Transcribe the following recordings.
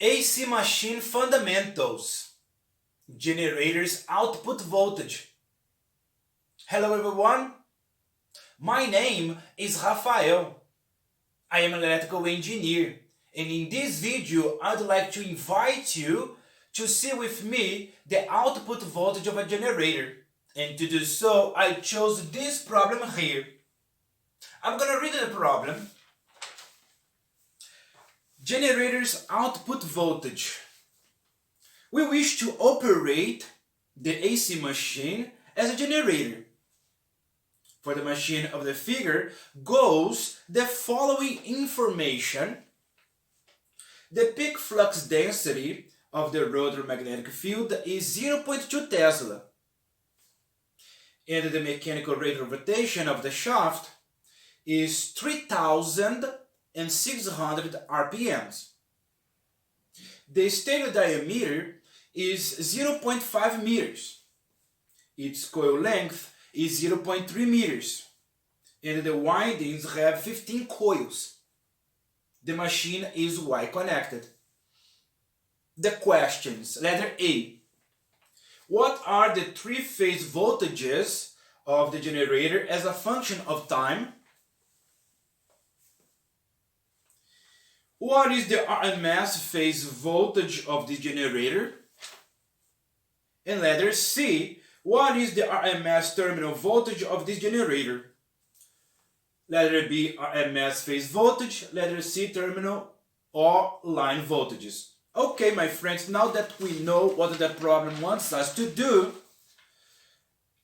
AC machine fundamentals. Generators output voltage. Hello everyone, my name is Rafael. I am an electrical engineer, and in this video I'd like to invite you to see with me the output voltage of a generator. And to do so, I chose this problem here. I'm gonna read the problem. Generator's output voltage. We wish to operate the AC machine as a generator. For the machine of the figure goes the following information. The peak flux density of the rotor magnetic field is 0.2 Tesla. And the mechanical rate of rotation of the shaft is 3,600 RPMs. The stator diameter is 0.5 meters. Its coil length is 0.3 meters. And the windings have 15 coils. The machine is Y connected. The questions. Letter A. What are the three-phase voltages of the generator as a function of time? What is the RMS phase voltage of the generator? And letter C. What is the RMS terminal voltage of this generator? Letter B, RMS phase voltage. Letter C, terminal or line voltages. Okay, my friends, now that we know what the problem wants us to do,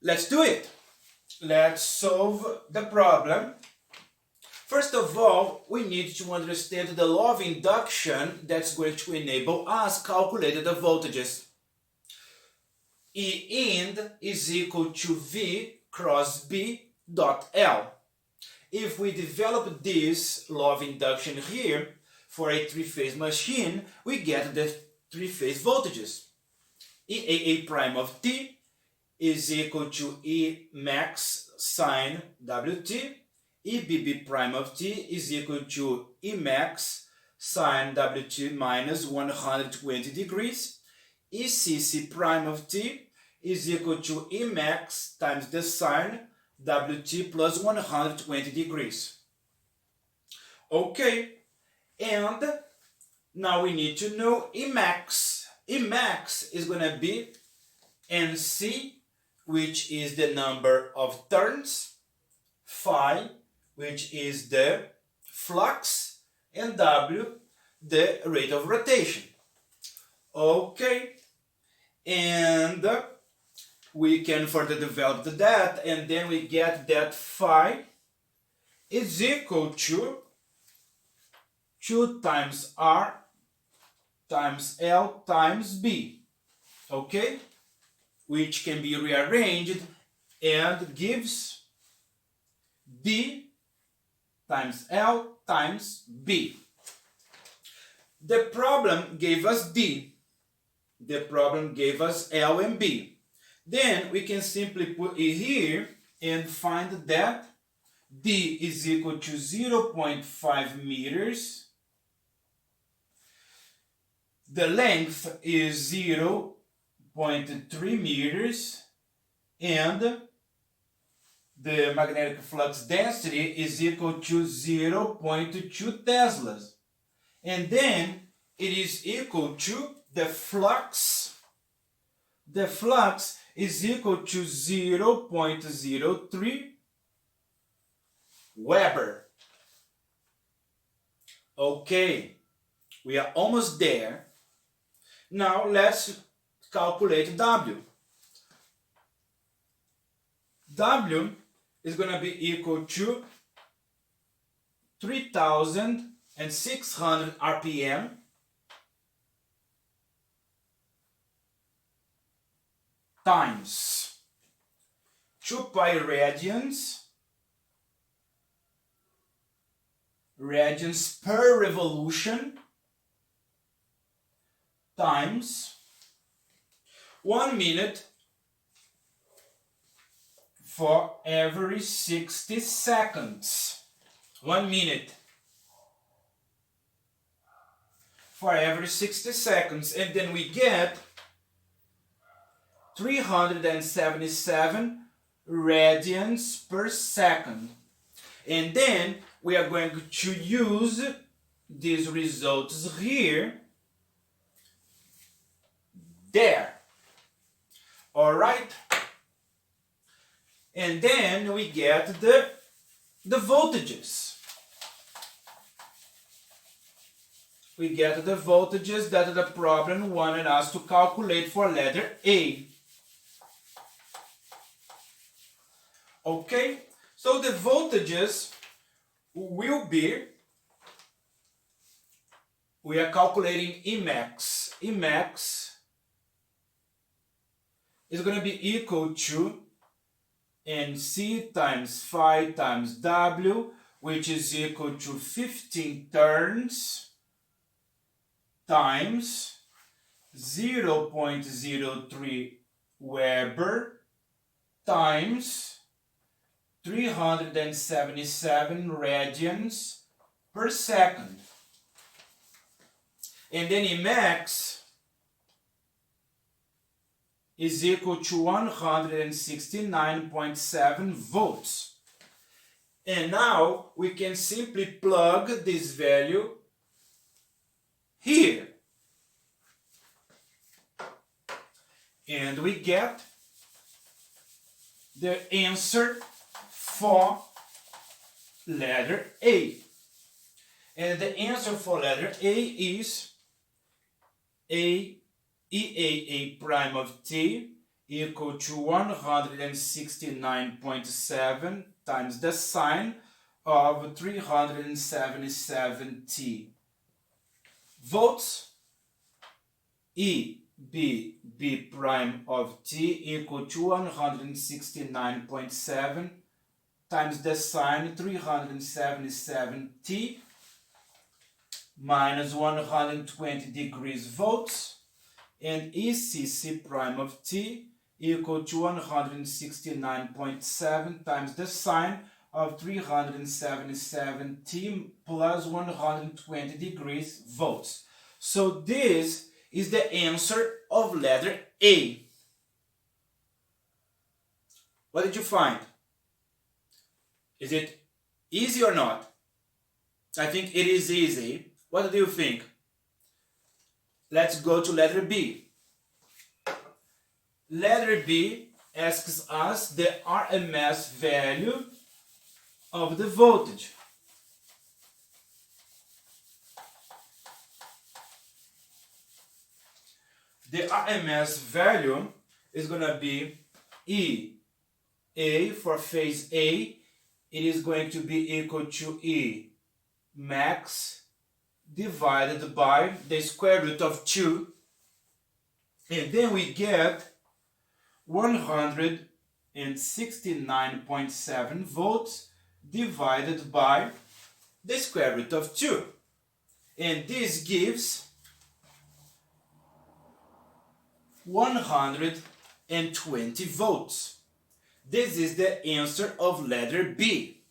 let's do it. Let's solve the problem. First of all, we need to understand the law of induction that's going to enable us calculate the voltages. E ind is equal to V cross B dot L. If we develop this law of induction here for a three-phase machine, we get the three-phase voltages. EAA prime of T is equal to E max sine WT. EBB prime of T is equal to E max sine WT minus 120 degrees. ECC prime of T is equal to E max times the sine WT plus 120 degrees. Okay, and now we need to know E max. E max is going to be NC, which is the number of turns, phi, which is the flux, and W, the rate of rotation. Okay, and we can further develop that, and then we get that phi is equal to 2 times R times L times B, okay? Which can be rearranged and gives D times L times B. The problem gave us D. The problem gave us L and B. Then we can simply put it here and find that D is equal to 0.5 meters. The length is 0.3 meters. And the magnetic flux density is equal to 0.2 Teslas. And then it is equal to the flux. The flux is equal to 0.03 Weber. Okay, we are almost there. Now let's calculate W. W is going to be equal to 3,600 RPM times 2 pi radians per revolution times 1 minute for every 60 seconds. 1 minute for every 60 seconds. And then we get 377 radians per second. And then we are going to use these results here, there. All right? And then we get the voltages. We get the voltages that the problem wanted us to calculate for letter A. Okay? So the voltages will be, we are calculating Emax. Emax is going to be equal to NC times phi times W, which is equal to 15 turns times 0.03 Weber times 377 radians per second. And then Emax is equal to 169.7 volts. And now we can simply plug this value here. And we get the answer for letter A. And the answer for letter A is EAA prime of t equal to 169.7 times the sine of 377t. Volts, B prime of t equal to 169.7 times the sine 377t minus 120 degrees volts, and ECC prime of t equal to 169.7 times the sine of 377t plus 120 degrees volts. So this is the answer of letter A. What did you find? Is it easy or not? I think it is easy. What do you think? Let's go to letter B. Letter B asks us the RMS value of the voltage. The RMS value is going to be A for phase A. It is going to be equal to E max divided by the square root of 2. And then we get 169.7 volts divided by the square root of 2. And this gives 120 volts. This is the answer of letter B.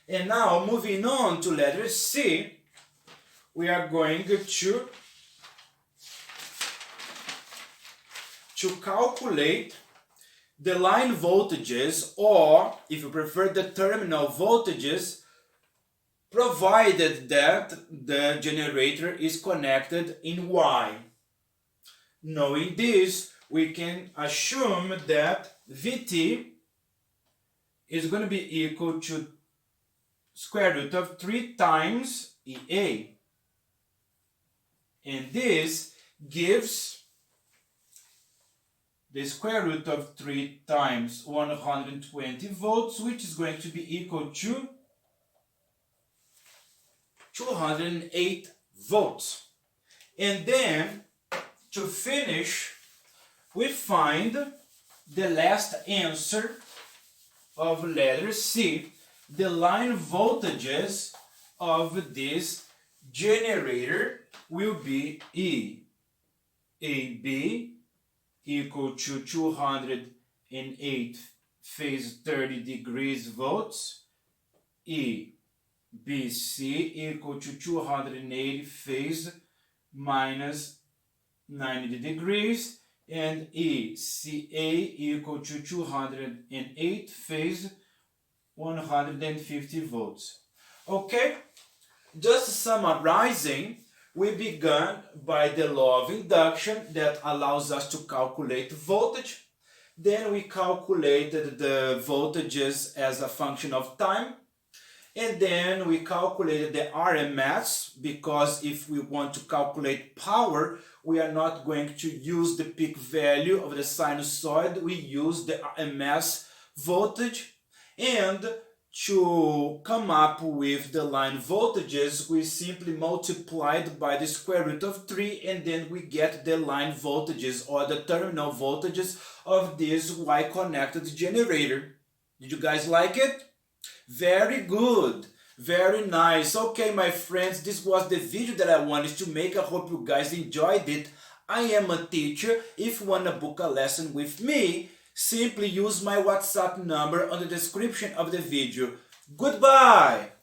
And now moving on to letter C, we are going to calculate the line voltages, or if you prefer the terminal voltages, provided that the generator is connected in Y. Knowing this, we can assume that Vt is going to be equal to square root of 3 times EA. And this gives the square root of 3 times 120 volts, which is going to be equal to 208 volts. And then, to finish, we find the last answer of letter C, the line voltages of this generator will be EAB equal to 208 phase 30 degrees volts, EBC equal to 280 phase minus 90 degrees, and ECA equal to 208 phase 150 volts. Okay, just summarizing, we began by the law of induction that allows us to calculate voltage. Then we calculated the voltages as a function of time. And then we calculated the RMS, because if we want to calculate power, we are not going to use the peak value of the sinusoid, we use the RMS voltage. And to come up with the line voltages, we simply multiplied by the square root of 3, and then we get the line voltages or the terminal voltages of this Y-connected generator. Did you guys like it? Very good, very nice. Okay, my friends, this was the video that I wanted to make. I hope you guys enjoyed it. I am a teacher. If you want to book a lesson with me, simply use my WhatsApp number on the description of the video. Goodbye!